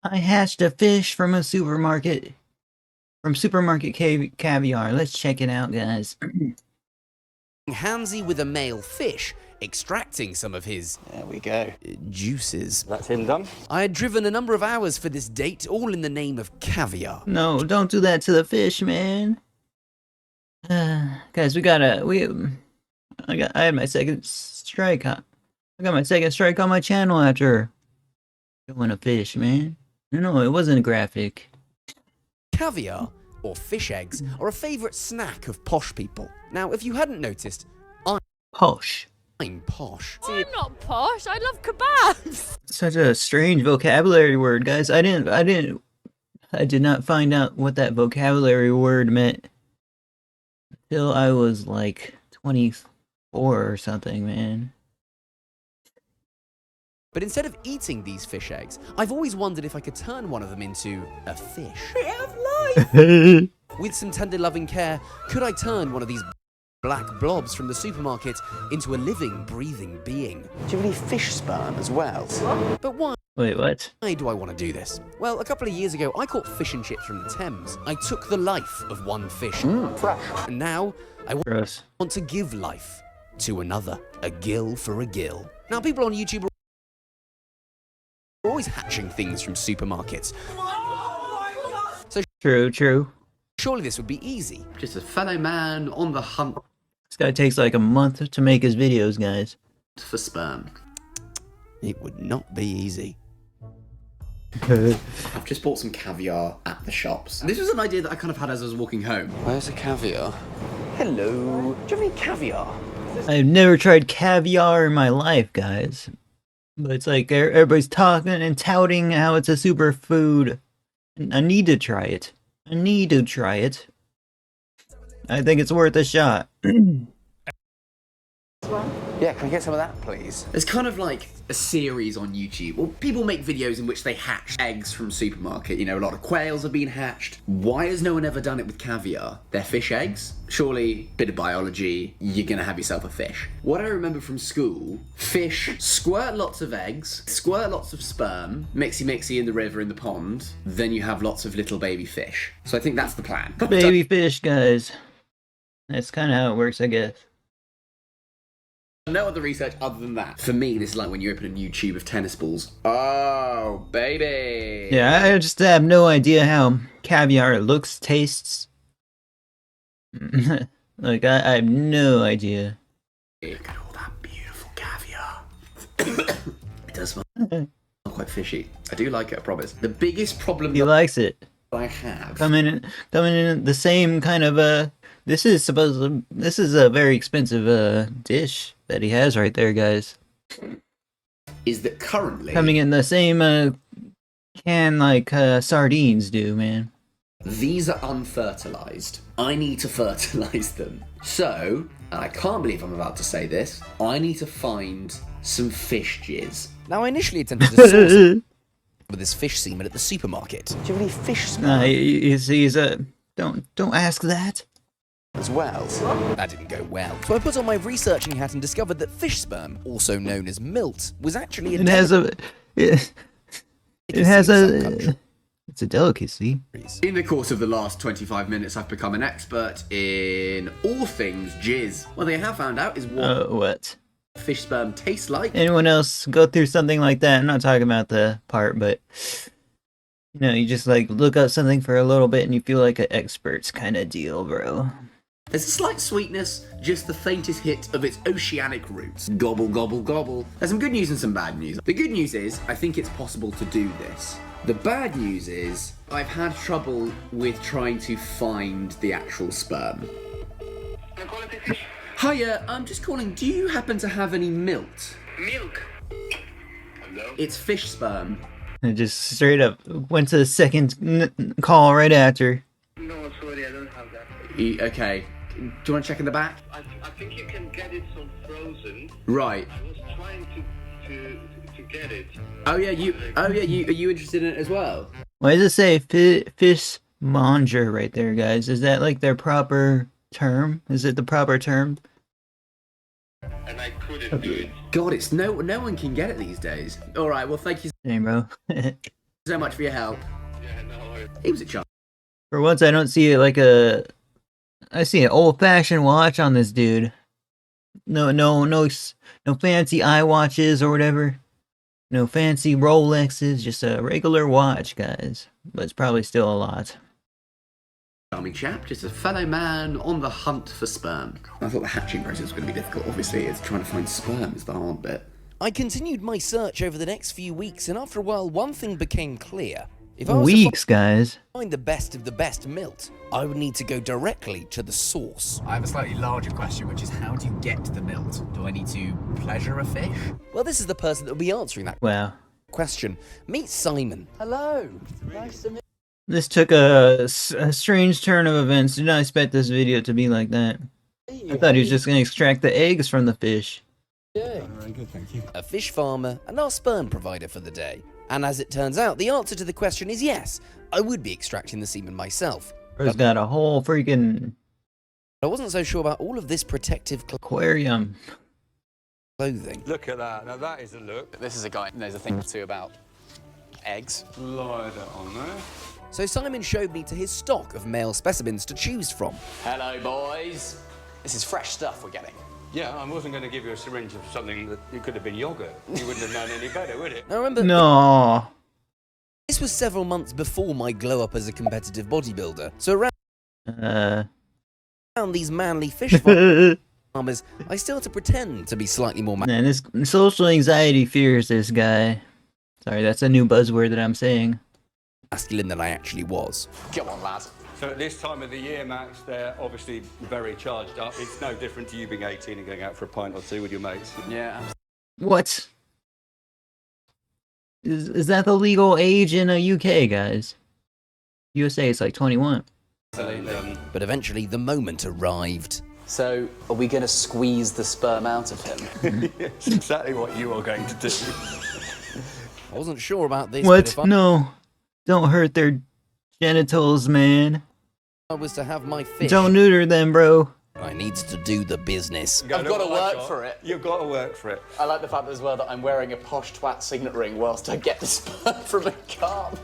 I hatched a fish from a supermarket. From supermarket caviar. Let's check it out, guys. Handsy with a male fish, extracting some of his There we go. juices. That's him done. I had driven a number of hours for this date, all in the name of caviar. No, don't do that to the fish, man. Guys, I had my second strike. I got my second strike on my channel after killing a fish, man. No, it wasn't graphic. Caviar, or fish eggs, are a favourite snack of posh people. Now, if you hadn't noticed, Posh. I'm posh. I'm not posh. I love kebabs. Such a strange vocabulary word, guys. I did not find out what that vocabulary word meant until I was like 24 or something, man. But instead of eating these fish eggs, I've always wondered if I could turn one of them into a fish. With some tender loving care, could I turn one of these black blobs from the supermarket into a living, breathing being? Do you have any fish sperm as well? But why? Wait, what? Why do I want to do this? Well, a couple of years ago, I caught fish and chips from the Thames. I took the life of one fish. Fresh. And now, I Gross. want to give life to another. A gill for a gill. Now, people on YouTube are always hatching things from supermarkets. So True. surely this would be easy. Just a fellow man on the hunt This guy takes like a month to make his videos, guys. for sperm. It would not be easy. I've just bought some caviar at the shops. And this was an idea that I kind of had as I was walking home. Where's the caviar? Hello. Do you have any caviar? I've never tried caviar in my life, guys. But it's like everybody's talking and touting how it's a superfood. I need to try it. I think it's worth a shot. Yeah, can I get some of that, please? There's kind of like a series on YouTube. Well, people make videos in which they hatch eggs from supermarket. You know, a lot of quails have been hatched. Why has no one ever done it with caviar? They're fish eggs. Surely, bit of biology, you're gonna have yourself a fish. What I remember from school, fish squirt lots of eggs, squirt lots of sperm, mixy in the river, in the pond, then you have lots of little baby fish. So I think that's the plan. Baby fish, guys. That's kind of how it works, I guess. No other research other than that. For me, this is like when you open a new tube of tennis balls. Oh, baby! Yeah, I just have no idea how caviar looks, tastes. Like, I have no idea. Look at all that beautiful caviar. It does smell quite fishy. I do like it, I promise. The biggest problem He likes it. I have... Coming in the same kind of, this is a very expensive, dish that he has right there, guys. is that currently... Coming in the same, can like, sardines do, man. These are unfertilized. I need to fertilize them. So, and I can't believe I'm about to say this, I need to find some fish jizz. Now, I initially attempted to source it with this fish semen at the supermarket. Do you have any fish sperm Nah, he's don't ask that. as well? That didn't go well. So I put on my researching hat and discovered that fish sperm, also known as milt, was actually It has a, it's a delicacy. In the course of the last 25 minutes, I've become an expert in all things jizz. What they have found out is what What? fish sperm tastes like. Anyone else go through something like that? I'm not talking about the part, but you know, you just like look up something for a little bit and you feel like an expert's kind of deal, bro. There's a slight sweetness, just the faintest hit of its oceanic roots. Gobble, gobble, gobble. There's some good news and some bad news. The good news is, I think it's possible to do this. The bad news is, I've had trouble with trying to find the actual sperm. Hiya, I'm just calling, do you happen to have any milt? Milk. Hello? It's fish sperm. And just straight up went to the second call right after. No, sorry, I don't have that. Okay, do you want to check in the back? I think you can get it from frozen. Right. I was trying to get it. Are you interested in it as well? Why does it say fish monger right there, guys? Is that like their proper term? Is it the proper term? And I couldn't do it. God, it's no one can get it these days. Alright, well thank you Dang, bro. So much for your help. Yeah, no worries. He was a child. For once, I don't see it like a. I see an old-fashioned watch on this dude. No fancy iWatches or whatever. No fancy Rolexes, just a regular watch, guys. But it's probably still a lot. Charming chap, just a fellow man on the hunt for sperm. I thought the hatching process was going to be difficult. Obviously, it's trying to find sperm is the hard bit. I continued my search over the next few weeks, and after a while, one thing became clear. If I was Weeks, guys. to find the best of the best milt, I would need to go directly to the source. I have a slightly larger question, which is how do you get the milt? Do I need to pleasure a fish? Well, this is the person that will be answering that Wow. question. Meet Simon. Hello. Nice to meet This took a strange turn of events. Did not expect this video to be like that. you. I thought he was just going to extract the eggs from the fish. Very good, thank you. A fish farmer and our sperm provider for the day. And as it turns out, the answer to the question is yes. I would be extracting the semen myself. Bro's got a whole freaking I wasn't so sure about all of this protective aquarium. clothing. Look at that. Now that is a look. This is a guy who knows a thing or two about eggs. Lie that on there. So Simon showed me to his stock of male specimens to choose from. Hello, boys. This is fresh stuff we're getting. Yeah, I wasn't going to give you a syringe of something that it could have been yogurt. You wouldn't have known any better, would it? Now remember, No. this was several months before my glow up as a competitive bodybuilder. So around these manly fish farmers, I still had to pretend to be slightly more Man, this social anxiety fears this guy. Sorry, that's a new buzzword that I'm saying. masculine than I actually was. Come on, lad. So at this time of the year, Max, they're obviously very charged up. It's no different to you being 18 and going out for a pint or two with your mates. Yeah. What? Is that the legal age in the UK, guys? USA it's like 21. And, But eventually the moment arrived. So, are we going to squeeze the sperm out of him? it's exactly what you are going to do. I wasn't sure about this, but if What? No. Don't hurt their genitals, man. I was to have my fish, Don't neuter them, bro. I needed to do the business. I've got to Look what I've work for it. You've got to work for it. I like the fact as well that I'm wearing a posh twat signet ring whilst I get the sperm from a carp.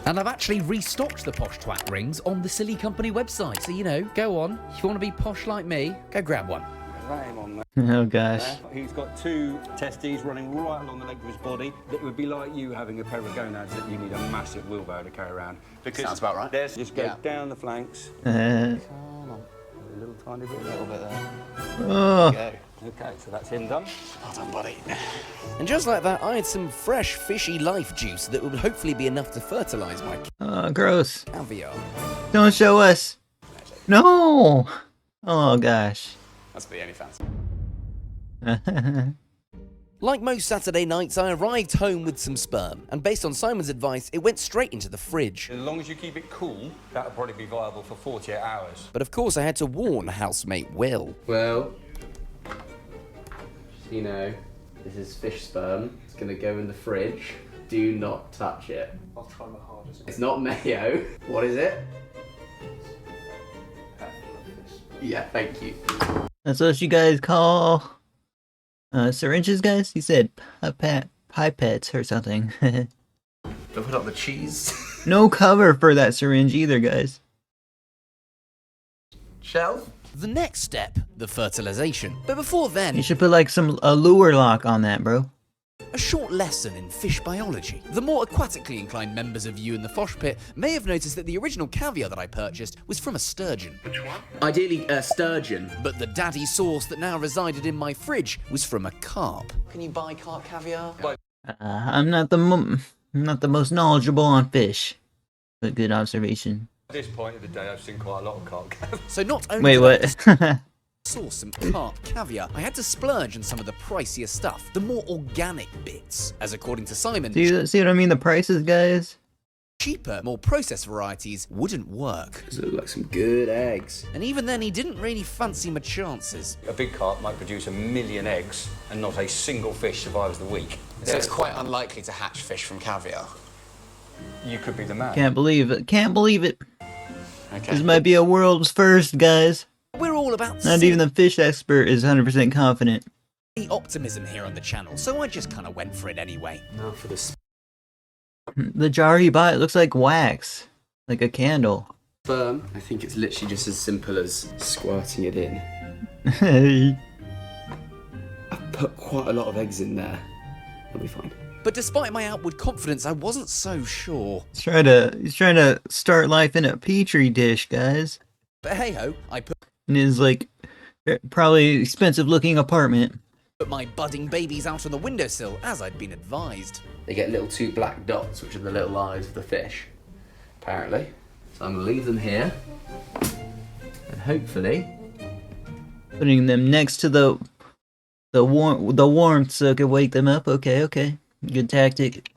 And I've actually restocked the Posh Twat rings on the Silly Company website. So, you know, go on. If you want to be posh like me, go grab one. Name on there. Oh gosh. He's got two testes running right along the length of his body. It would be like you having a pair of gonads that you need a massive wheelbarrow to carry around. Because Sounds about right. There's just go Yeah. down the flanks, Uh, a little tiny bit. A little bit there. oh. Go. Okay, so that's him done. Well done, buddy. And just like that, I had some fresh, fishy life juice that would hopefully be enough to fertilise my Oh, gross. caviar. Don't show us. No. Oh gosh. That's the only fancy. Like most Saturday nights, I arrived home with some sperm. And based on Simon's advice, it went straight into the fridge. As long as you keep it cool, that'll probably be viable for 48 hours. But of course, I had to warn housemate Will. Well, you know, this is fish sperm. It's gonna go in the fridge. Do not touch it. I'll try my hardest. It's not mayo. What is it? Yeah, thank you. That's what you guys call syringes, guys? He said pipettes or something. Don't put up the cheese. No cover for that syringe either, guys. Shelf? The next step, the fertilisation. But before then, You should put like a lure lock on that, bro. a short lesson in fish biology. The more aquatically inclined members of you in the Fosh Pit may have noticed that the original caviar that I purchased was from a sturgeon. Which one? Ideally, a sturgeon. But the daddy sauce that now resided in my fridge was from a carp. Can you buy carp caviar? I'm not the most knowledgeable on fish. But good observation. At this point of the day, I've seen quite a lot of carp. So not only Wait, did I what? source some carp caviar, I had to splurge on some of the pricier stuff, the more organic bits. As according to Simon, See what I mean? The prices, guys? cheaper, more processed varieties wouldn't work. Those look like some good eggs. And even then, he didn't really fancy my chances. A big carp might produce 1 million eggs and not a single fish survives the week. So it's quite unlikely to hatch fish from caviar. You could be the man. Can't believe it. Can't believe it. Okay. This might be a world's first, guys. We're all about Not even the fish expert is 100% confident. silly optimism here on the channel, so I just kind of went for it anyway. Now for this. The jar he bought looks like wax, like a candle. Sperm. I think it's literally just as simple as squirting it in. Hey. I've put quite a lot of eggs in there. It'll be fine. But despite my outward confidence, I wasn't so sure. He's trying to start life in a petri dish, guys. But hey ho, I put In his like probably expensive looking apartment. my budding babies out on the windowsill as I'd been advised. They get little two black dots, which are the little eyes of the fish, apparently. So I'm gonna leave them here, and hopefully, Putting them next to the warmth so it could wake them up. Okay. Good tactic.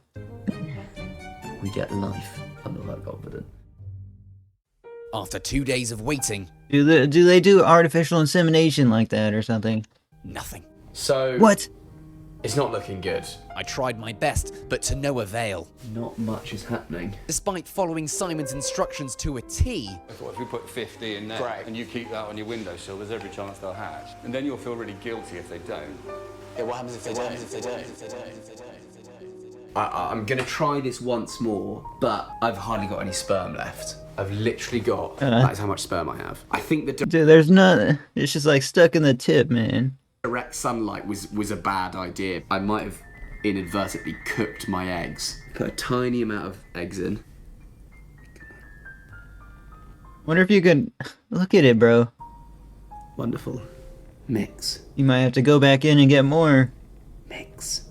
we get life. I'm not that confident. After 2 days of waiting, Do they do artificial insemination like that or something? nothing. So What? It's not looking good. I tried my best, but to no avail. Not much is happening. Despite following Simon's instructions to a T, I thought if we put 50 in there Great. and you keep that on your windowsill, there's every chance they'll hatch. And then you'll feel really guilty if they don't. Yeah, what happens if they don't? I'm gonna try this once more, but I've hardly got any sperm left. I've literally got. That's how much sperm I have. I think the Dude, there's not. It's just like stuck in the tip, man. direct sunlight was a bad idea. I might have inadvertently cooked my eggs. Put a tiny amount of eggs in. Wonder if you could look at it, bro. Wonderful. Mix. You might have to go back in and get more. Mix.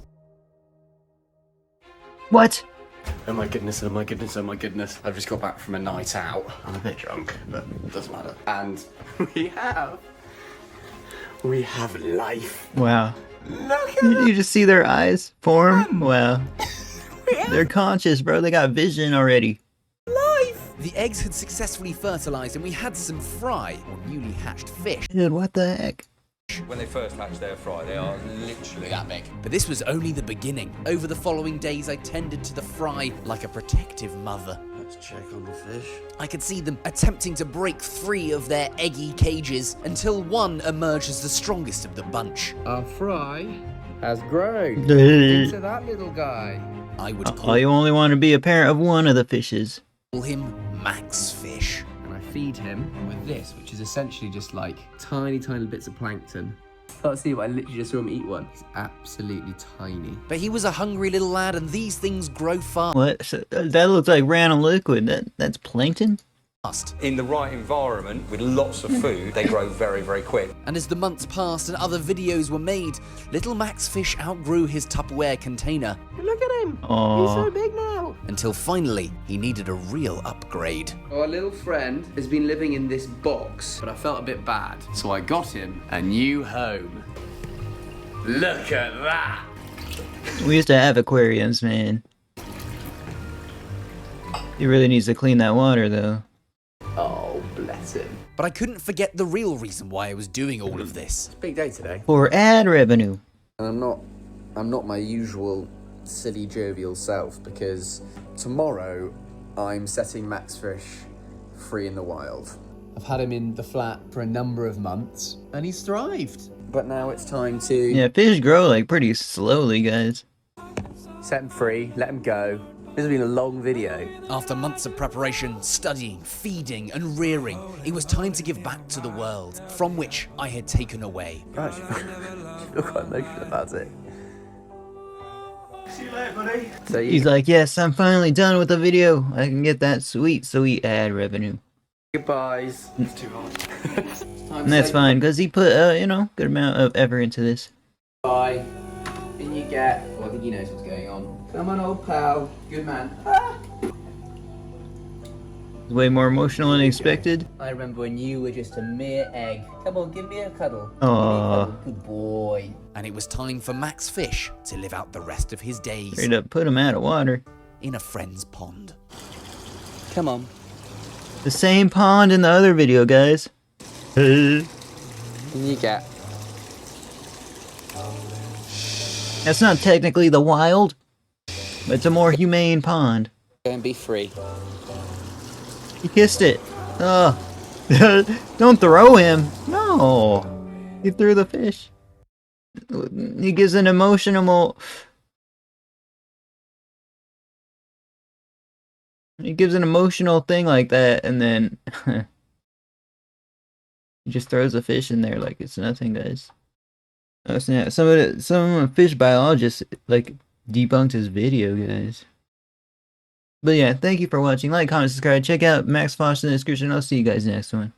What? Oh my goodness, oh my goodness, oh my goodness. I've just got back from a night out. I'm a bit drunk, but it doesn't matter. And we have life. Wow. Look at You just see their eyes form? Wow. They're conscious, bro. They got vision already. the eggs had successfully fertilized and we had some fry, or newly hatched fish. Dude, what the heck? When they first hatch their fry, they are literally that big. But this was only the beginning. Over the following days, I tended to the fry like a protective mother. Let's check on the fish. I could see them attempting to break 3 of their eggy cages until one emerged as the strongest of the bunch. Our fry has grown Oh, into that little guy. I would you only want to be a parent of one of the fishes. call him Max Fish. And I feed him with this, which is essentially just like tiny bits of plankton. Can't see, but I literally just saw him eat one. It's absolutely tiny. But he was a hungry little lad, and these things grow fast. What? That looks like random liquid. That's plankton? In the right environment, with lots of food, they grow very, very quick. And as the months passed and other videos were made, little Max Fish outgrew his Tupperware container. Look at him! Aw. He's so big now! Until finally, he needed a real upgrade. Our little friend has been living in this box, but I felt a bit bad. So I got him a new home. Look at that! We used to have aquariums, man. He really needs to clean that water, though. Oh, bless him. But I couldn't forget the real reason why I was doing all of this. Big day today. For ad revenue. And I'm not my usual silly jovial self, because tomorrow I'm setting Max Fish free in the wild. I've had him in the flat for a number of months and he's thrived. But now it's time to Yeah, fish grow like pretty slowly, guys. set him free, let him go. This has been a long video. After months of preparation, studying, feeding, and rearing, it was time to give back to the world, from which I had taken away. I actually feel quite emotional about it. See you later, buddy. So He's like, yes, I'm finally done with the video. I can get that sweet, sweet ad revenue. goodbyes. It's too hard. And that's fine, because he put, good amount of effort into this. Bye. In you get. Well, I think he knows what's going on. Come on, old pal. Good man. Ah! It's way more emotional than expected. I remember when you were just a mere egg. Come on, give me a cuddle. Aw. Good boy. And it was time for Max Fish to live out the rest of his days Straight up put him out of water. in a friend's pond. Come on. The same pond in the other video, guys. In you get. That's not technically the wild, but it's a more humane pond. Go and be free. He kissed it. Oh. Don't throw him. No. He threw the fish. He gives an emotional He gives an emotional thing like that, and then he just throws a fish in there like it's nothing, guys. Oh snap! Some fish biologist like debunked his video, guys. But yeah, thank you for watching. Like, comment, subscribe. Check out Max Fosh in the description. I'll see you guys next one.